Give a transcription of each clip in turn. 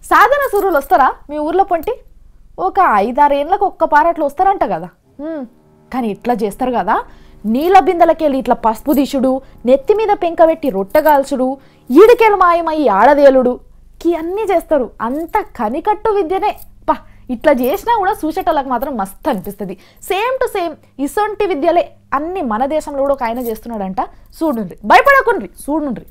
సాధన సూరులు వస్తారా మీ ఊర్లో పొంటి? ఒక 5-6 ఏళ్ళకు ఒక్క పారట్లు వస్తారంట కదా. కానీ ఇట్లా చేస్తారు కదా, నీళ్ళ బిందెలకెళ్ళి ఇట్లా పసుపు దిశుడు, నెత్తి మీద పెంకబెట్టి రొట్టెగాల్చుడు, ఈడికెళ్ళి మాయమయ్యి ఆడదేలుడు అన్నీ చేస్తారు. అంత కనికట్టు విద్యనే. పా ఇట్లా చేసినా కూడా చూసేటోళ్ళకి మాత్రం మస్తు అనిపిస్తుంది. సేమ్ టు సేమ్ ఇసొంటి విద్యలే అన్ని మన దేశంలో కూడా ఒక ఆయన చేస్తున్నాడంట. చూడుండ్రి, భయపడకుండ్రి, చూడుండ్రి.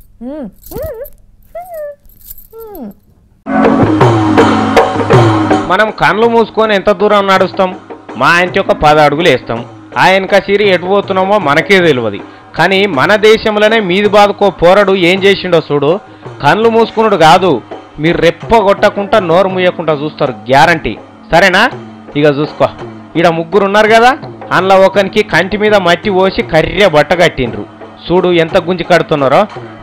మనం కళ్ళు మూసుకొని ఎంత దూరం నడుస్తాం? మా ఆయనకి ఒక 10 అడుగులు వేస్తాం. ఆయనక సిరి ఎటు పోతున్నామో మనకే తెలియదు. కానీ మన దేశంలోనే మీది బాదుకో పోరడు ఏం చేసిండో చూడు. కళ్ళు మూసుకున్నాడు కాదు, మీరు రెప్ప కొట్టకుండా నోరు ముయ్యకుండా చూస్తారు, గ్యారంటీ. సరేనా? ఇక చూసుకో, ఈడ 3 ఉన్నారు కదా, అందులో ఒకనికి కంటి మీద మట్టి పోసి కర్రె బట్ట కట్టిండ్రు. చూడు ఎంత గుంజి కడుతున్నారో.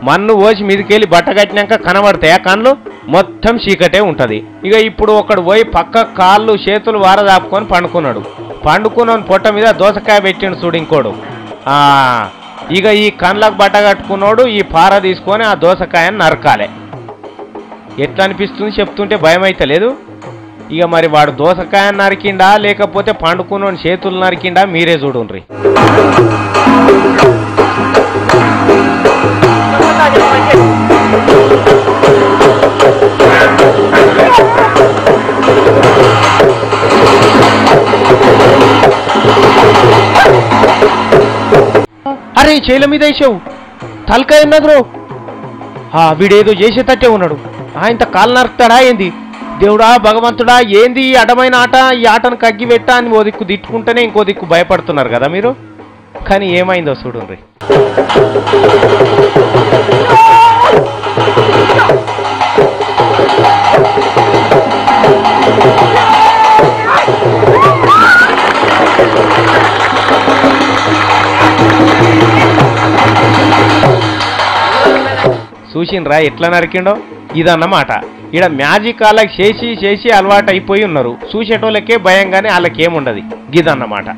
మన్ను పోసి మీదకెళ్ళి బట్ట కట్టినాక కనబడతాయా కళ్ళు? మొత్తం చీకటే ఉంటుంది. ఇక ఇప్పుడు ఒకడు పోయి పక్క కాళ్ళు చేతులు వారదాపుకొని పండుకున్నాడు. పండుకున్న పొట్ట మీద దోసకాయ పెట్టిండు చూడు ఇంకోడు. ఇక ఈ కళ్ళకు బట్ట కట్టుకున్నాడు ఈ పార తీసుకొని ఆ దోసకాయని నరకాలే. ఎట్లా అనిపిస్తుంది చెప్తుంటే భయం అయితే లేదు. ఇక మరి వాడు దోసకాయని నరికిండా లేకపోతే పండుకున్న చేతులు నరికిండా మీరే చూడుండ్రి. అరే చేల మీద వేసావు, తలకాయ ఉన్నదో. వీడేదో చేసేటట్టే ఉన్నాడు. ఆయనతో కాలు నరుకుతాడా ఏంది? దేవుడా భగవంతుడా, ఏంది ఈ అడమైన ఆట? ఈ ఆటను కగ్గి పెట్టా అని ఓ దిక్కు తిట్టుకుంటేనే ఇంకో దిక్కు భయపడుతున్నారు కదా మీరు. కానీ ఏమైందో చూడండి. చూసిండ్రా ఎట్లా నరికిండో? ఇదన్నమాట. ఈడ మ్యాజిక్ వాళ్ళకి చేసి అలవాటు అయిపోయి ఉన్నారు. చూసేటోళ్ళకే భయం కానీ వాళ్ళకేముండదు. గిదన్నమాట.